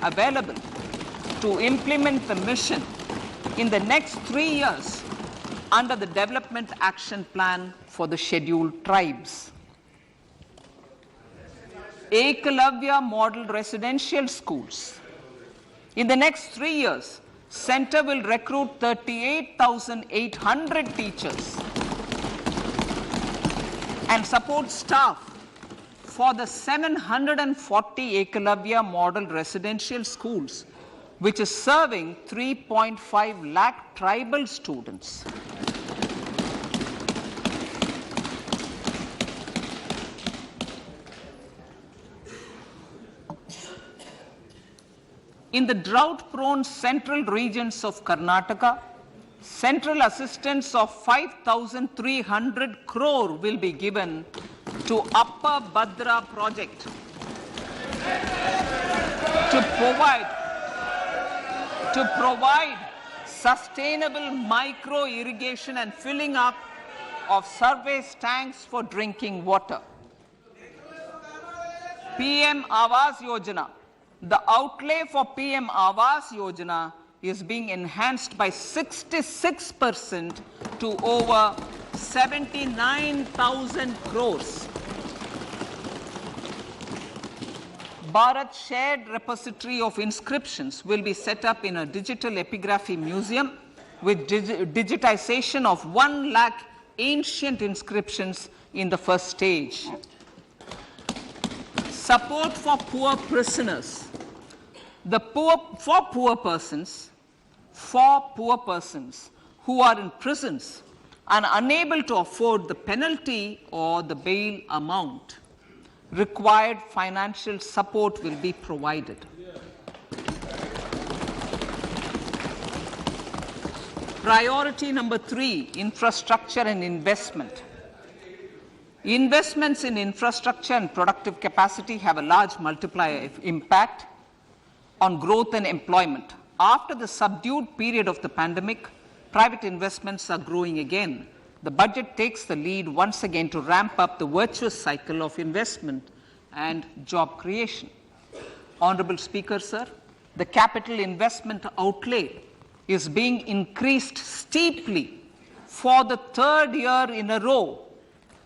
available to implement the mission in the next 3 years under the Development Action Plan for the Scheduled Tribes. Ekalavya Model Residential Schools. In the next 3 years, Center will recruit 38,800 teachers and support staff for the 740 Ekalavya Model Residential Schools, which is serving 3.5 lakh tribal students. In the drought-prone central regions of Karnataka, central assistance of 5,300 crore will be given to Upper Bhadra project to provide sustainable micro irrigation and filling up of surface tanks for drinking water. PM Awas Yojana. The outlay for PM Awas Yojana is being enhanced by 66% to over 79,000 crores. Bharat Shared Repository of Inscriptions will be set up in a digital epigraphy museum with digitization of 1 lakh ancient inscriptions in the first stage. Support for poor prisoners. For poor persons who are in prisons and unable to afford the penalty or the bail amount, required financial support will be provided. Priority number 3, infrastructure and investment. Investments in infrastructure and productive capacity have a large multiplier impact on growth and employment. After the subdued period of the pandemic, private investments are growing again. The budget takes the lead once again to ramp up the virtuous cycle of investment and job creation. Honorable Speaker, sir, the capital investment outlay is being increased steeply for the 3rd year in a row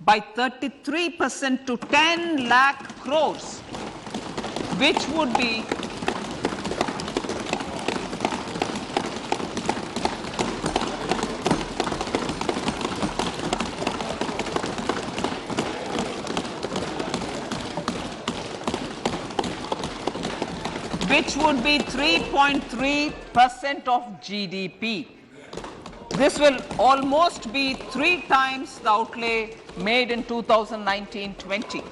by 33% to 10 lakh crores, which would be which would be 3.3% of GDP. This will almost be 3 times the outlay made in 2019-20.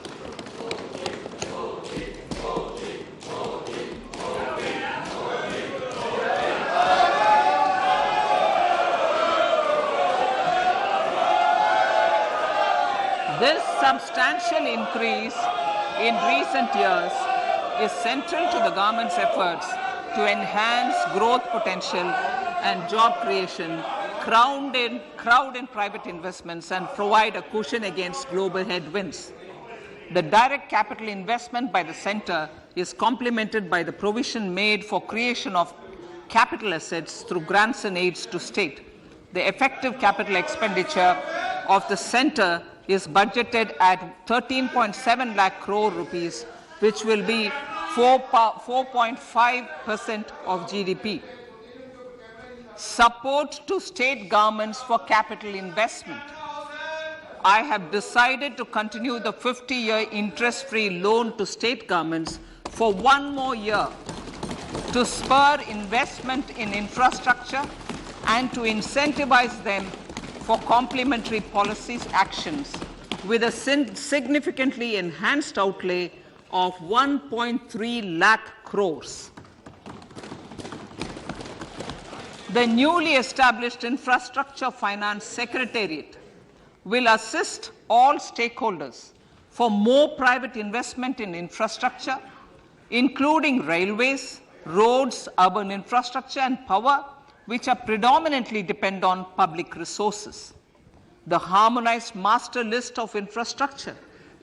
This substantial increase in recent years is central to the government's efforts to enhance growth potential and job creation, crowd in private investments, and provide a cushion against global headwinds. The direct capital investment by the center is complemented by the provision made for creation of capital assets through grants and aids to state. The effective capital expenditure of the center is budgeted at 13.7 lakh crore rupees, which will be 4.5% of GDP. Support to state governments for capital investment. I have decided to continue the 50-year interest-free loan to state governments for 1 more year to spur investment in infrastructure and to incentivize them for complementary policies actions with a significantly enhanced outlay of 1.3 lakh crores. The newly established Infrastructure Finance Secretariat will assist all stakeholders for more private investment in infrastructure, including railways, roads, urban infrastructure, and power, which are predominantly depend on public resources. The harmonized master list of infrastructure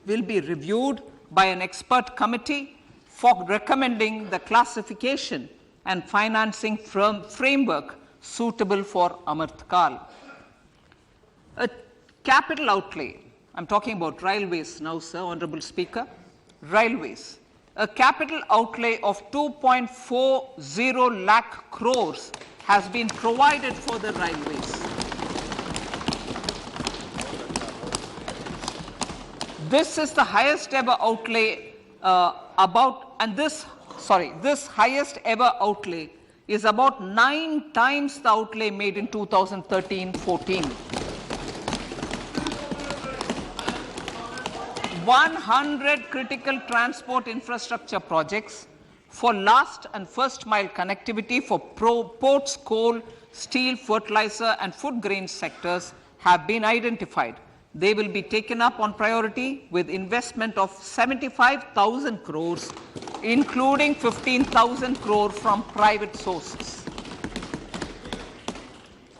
will be reviewed by an expert committee for recommending the classification and financing framework suitable for Amartkal. A capital outlay, I'm talking about railways now, sir, Honorable Speaker, railways. A capital outlay of 2.40 lakh crores has been provided for the railways. This is the highest ever outlay this highest ever outlay is about 9 times the outlay made in 2013-14. 100 critical transport infrastructure projects for last and first mile connectivity for ports, coal, steel, fertilizer and food grain sectors have been identified. They will be taken up on priority with investment of 75,000 crores, including 15,000 crore from private sources.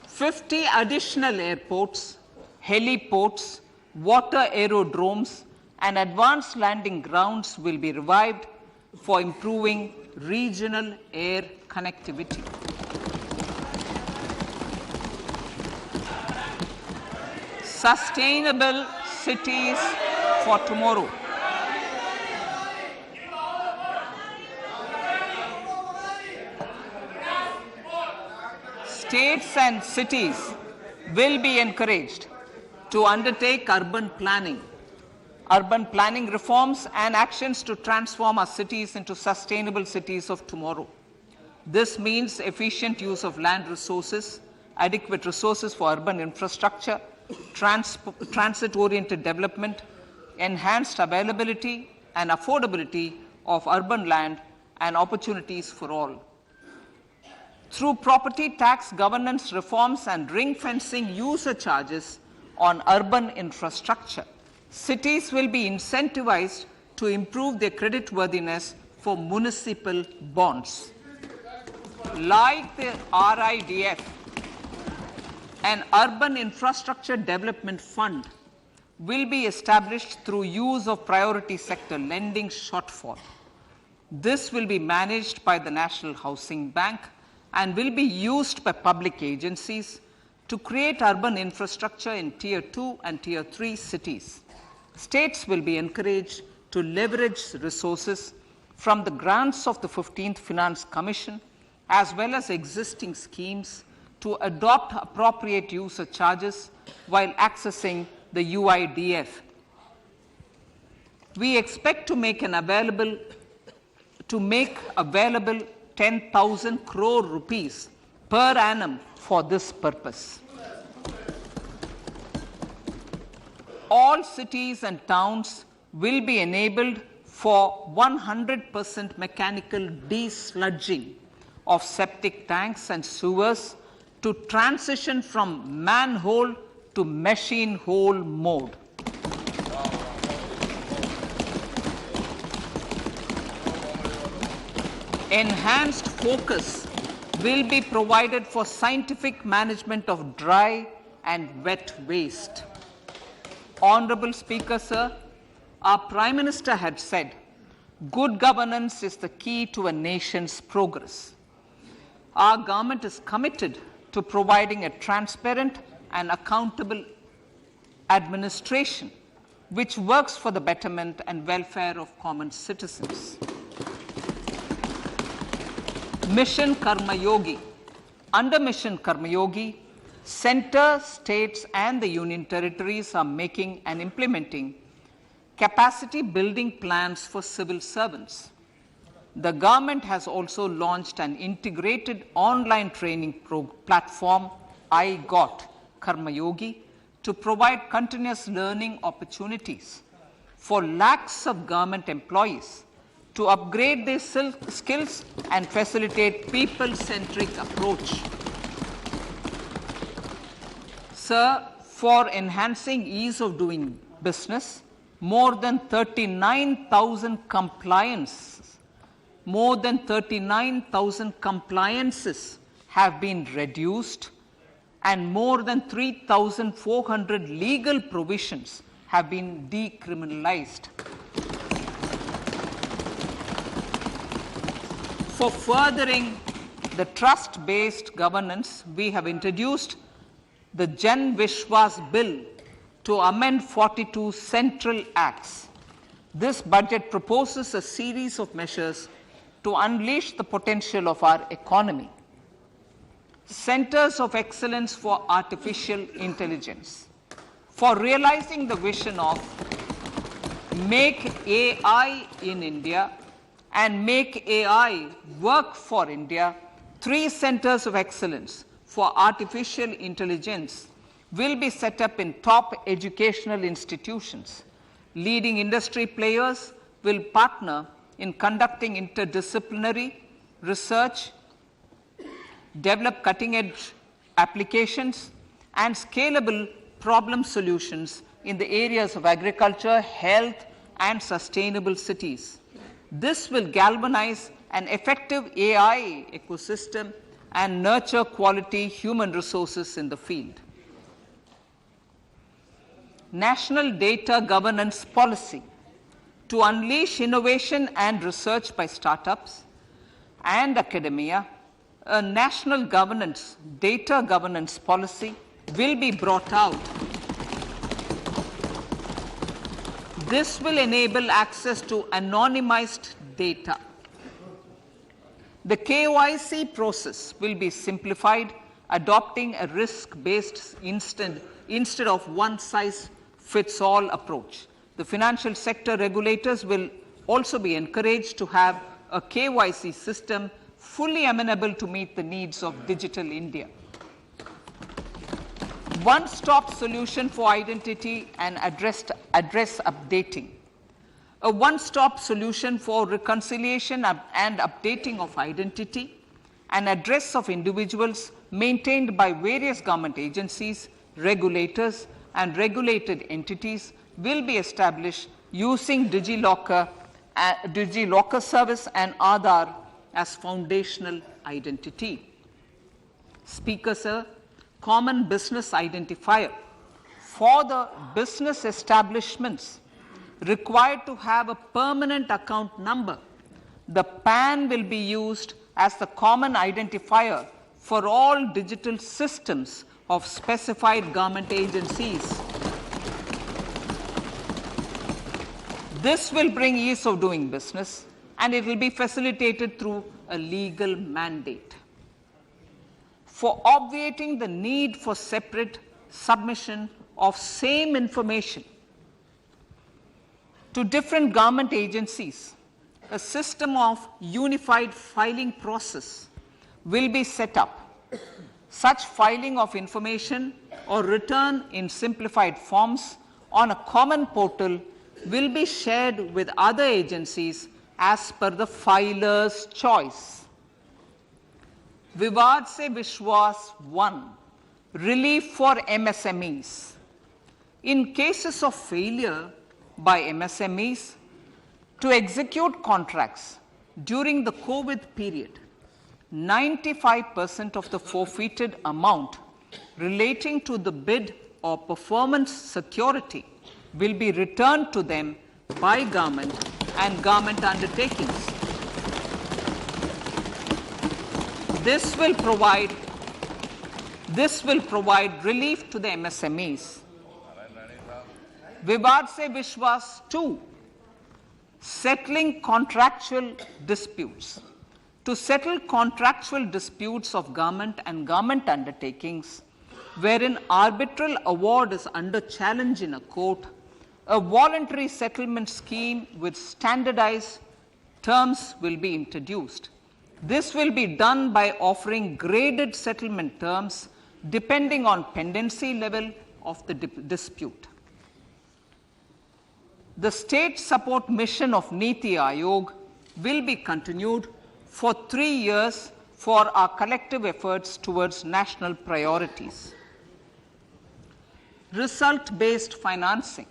50 additional airports, heliports, water aerodromes, and advanced landing grounds will be revived for improving regional air connectivity. Sustainable cities for tomorrow. States and cities will be encouraged to undertake urban planning reforms and actions to transform our cities into sustainable cities of tomorrow. This means efficient use of land resources, adequate resources for urban infrastructure, transit-oriented development, enhanced availability and affordability of urban land and opportunities for all. Through property tax governance reforms and ring-fencing user charges on urban infrastructure, cities will be incentivized to improve their creditworthiness for municipal bonds. Like the RIDF, an urban infrastructure development fund will be established through use of priority sector lending shortfall. This will be managed by the National Housing Bank and will be used by public agencies to create urban infrastructure in Tier 2 and Tier 3 cities. States will be encouraged to leverage resources from the grants of the 15th Finance Commission as well as existing schemes to adopt appropriate user charges while accessing the UIDF. We expect to make available 10,000 crore rupees per annum for this purpose. All cities and towns will be enabled for 100% mechanical desludging of septic tanks and sewers to transition from manhole to machine hole mode. Enhanced focus will be provided for scientific management of dry and wet waste. Honorable Speaker, sir, our Prime Minister had said, good governance is the key to a nation's progress. Our government is committed to providing a transparent and accountable administration which works for the betterment and welfare of common citizens. Mission Karma Yogi. Under Mission Karma Yogi, center, states and the union territories are making and implementing capacity building plans for civil servants. The government has also launched an integrated online training platform, I Got Karma Yogi, to provide continuous learning opportunities for lakhs of government employees to upgrade their skills and facilitate people-centric approach. Sir, for enhancing ease of doing business, more than 39,000 compliances have been reduced and more than 3,400 legal provisions have been decriminalized. For furthering the trust-based governance, we have introduced the Jan Vishwas Bill to amend 42 central acts. This budget proposes a series of measures to unleash the potential of our economy. Centers of Excellence for Artificial Intelligence. For realizing the vision of Make AI in India and Make AI Work for India, 3 centers of excellence for artificial intelligence will be set up in top educational institutions. Leading industry players will partner in conducting interdisciplinary research, develop cutting-edge applications, and scalable problem solutions in the areas of agriculture, health, and sustainable cities. This will galvanize an effective AI ecosystem and nurture quality human resources in the field. National Data Governance Policy to unleash innovation and research by startups and academia. A national data governance policy will be brought out. This will enable access to anonymized data. The KYC process will be simplified, adopting a risk-based instead of one-size-fits-all approach. The financial sector regulators will also be encouraged to have a KYC system fully amenable to meet the needs of digital India. One-stop solution for identity and address updating. A one-stop solution for reconciliation and updating of identity and address of individuals maintained by various government agencies, regulators, and regulated entities will be established using DigiLocker service and Aadhaar as foundational identity. Speaker, sir, common business identifier. For the business establishments required to have a permanent account number, the PAN will be used as the common identifier for all digital systems of specified government agencies. This will bring ease of doing business, and it will be facilitated through a legal mandate. For obviating the need for separate submission of same information to different government agencies, a system of unified filing process will be set up. Such filing of information or return in simplified forms on a common portal will be shared with other agencies as per the filer's choice. Vivad Se Vishwas 1, relief for MSMEs. In cases of failure by MSMEs to execute contracts during the COVID period, 95% of the forfeited amount relating to the bid or performance security will be returned to them by government and government undertakings. This will provide relief to the MSMEs. Vivad Se Vishwas 2, settling contractual disputes. To settle contractual disputes of government and government undertakings, wherein arbitral award is under challenge in a court, a voluntary settlement scheme with standardized terms will be introduced. This will be done by offering graded settlement terms depending on pendency level of the dispute. The state support mission of Niti Aayog will be continued for 3 years for our collective efforts towards national priorities. Result-based financing.